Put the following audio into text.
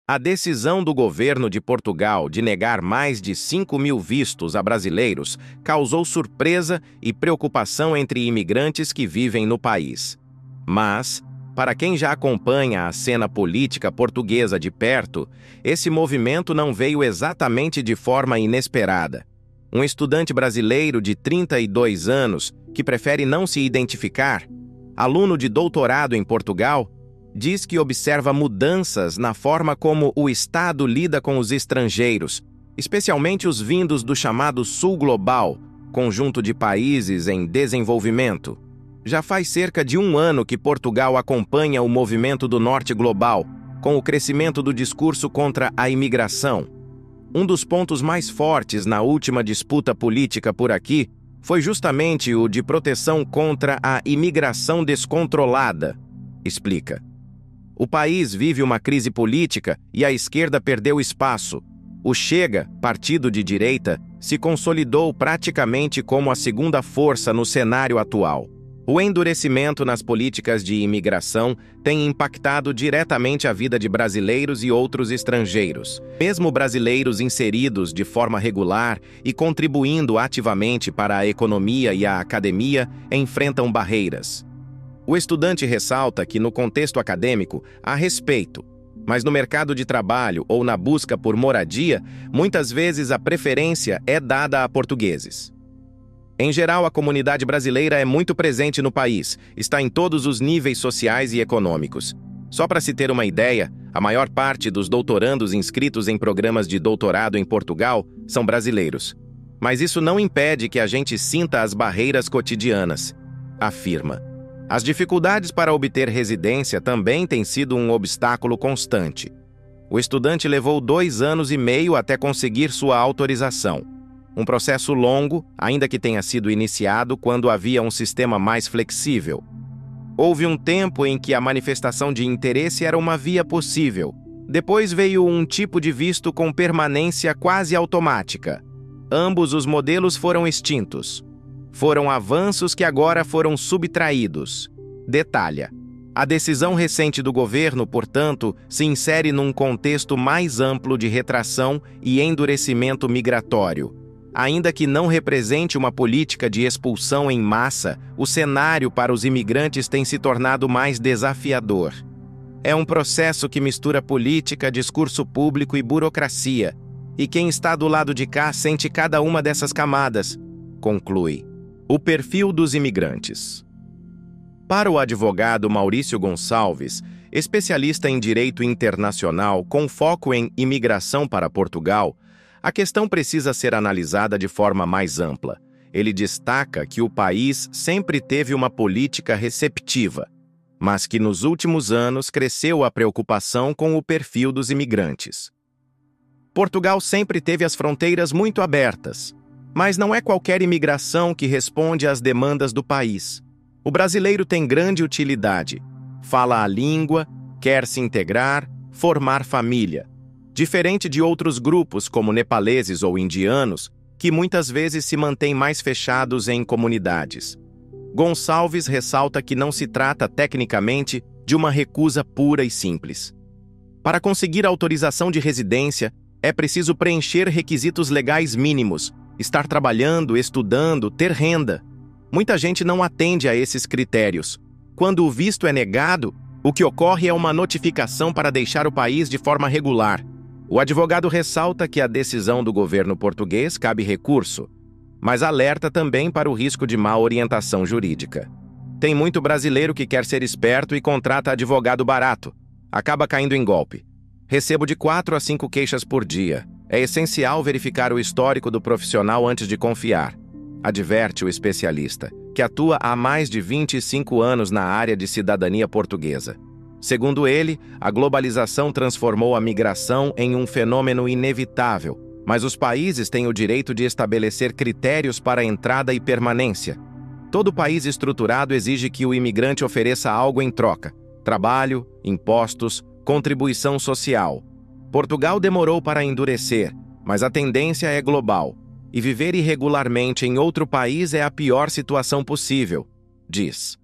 A decisão do governo de Portugal de negar mais de 5.000 vistos a brasileiros causou surpresa e preocupação entre imigrantes que vivem no país. Mas, para quem já acompanha a cena política portuguesa de perto, esse movimento não veio exatamente de forma inesperada. Um estudante brasileiro de 32 anos, que prefere não se identificar, aluno de doutorado em Portugal, diz que observa mudanças na forma como o Estado lida com os estrangeiros, especialmente os vindos do chamado Sul Global, conjunto de países em desenvolvimento. Já faz cerca de 1 ano que Portugal acompanha o movimento do Norte Global, com o crescimento do discurso contra a imigração. Um dos pontos mais fortes na última disputa política por aqui foi justamente o de proteção contra a imigração descontrolada, explica. O país vive uma crise política e a esquerda perdeu espaço. O Chega, partido de direita, se consolidou praticamente como a segunda força no cenário atual. O endurecimento nas políticas de imigração tem impactado diretamente a vida de brasileiros e outros estrangeiros. Mesmo brasileiros inseridos de forma regular e contribuindo ativamente para a economia e a academia enfrentam barreiras. O estudante ressalta que, no contexto acadêmico, há respeito, mas no mercado de trabalho ou na busca por moradia, muitas vezes a preferência é dada a portugueses. Em geral, a comunidade brasileira é muito presente no país, está em todos os níveis sociais e econômicos. Só para se ter uma ideia, a maior parte dos doutorandos inscritos em programas de doutorado em Portugal são brasileiros. Mas isso não impede que a gente sinta as barreiras cotidianas, afirma. As dificuldades para obter residência também têm sido um obstáculo constante. O estudante levou 2 anos e meio até conseguir sua autorização. Um processo longo, ainda que tenha sido iniciado quando havia um sistema mais flexível. Houve um tempo em que a manifestação de interesse era uma via possível. Depois veio um tipo de visto com permanência quase automática. Ambos os modelos foram extintos. Foram avanços que agora foram subtraídos. Detalha. A decisão recente do governo, portanto, se insere num contexto mais amplo de retração e endurecimento migratório. Ainda que não represente uma política de expulsão em massa, o cenário para os imigrantes tem se tornado mais desafiador. É um processo que mistura política, discurso público e burocracia. E quem está do lado de cá sente cada uma dessas camadas, conclui. O perfil dos imigrantes. Para o advogado Maurício Gonçalves, especialista em direito internacional com foco em imigração para Portugal, a questão precisa ser analisada de forma mais ampla. Ele destaca que o país sempre teve uma política receptiva, mas que nos últimos anos cresceu a preocupação com o perfil dos imigrantes. Portugal sempre teve as fronteiras muito abertas, mas não é qualquer imigração que responde às demandas do país. O brasileiro tem grande utilidade, fala a língua, quer se integrar, formar família. Diferente de outros grupos, como nepaleses ou indianos, que muitas vezes se mantêm mais fechados em comunidades. Gonçalves ressalta que não se trata, tecnicamente, de uma recusa pura e simples. Para conseguir autorização de residência, é preciso preencher requisitos legais mínimos, estar trabalhando, estudando, ter renda. Muita gente não atende a esses critérios. Quando o visto é negado, o que ocorre é uma notificação para deixar o país de forma regular. O advogado ressalta que a decisão do governo português cabe recurso, mas alerta também para o risco de má orientação jurídica. Tem muito brasileiro que quer ser esperto e contrata advogado barato. Acaba caindo em golpe. Recebo de 4 a 5 queixas por dia. É essencial verificar o histórico do profissional antes de confiar, adverte o especialista, que atua há mais de 25 anos na área de cidadania portuguesa. Segundo ele, a globalização transformou a migração em um fenômeno inevitável, mas os países têm o direito de estabelecer critérios para entrada e permanência. Todo país estruturado exige que o imigrante ofereça algo em troca: trabalho, impostos, contribuição social. Portugal demorou para endurecer, mas a tendência é global, e viver irregularmente em outro país é a pior situação possível, diz.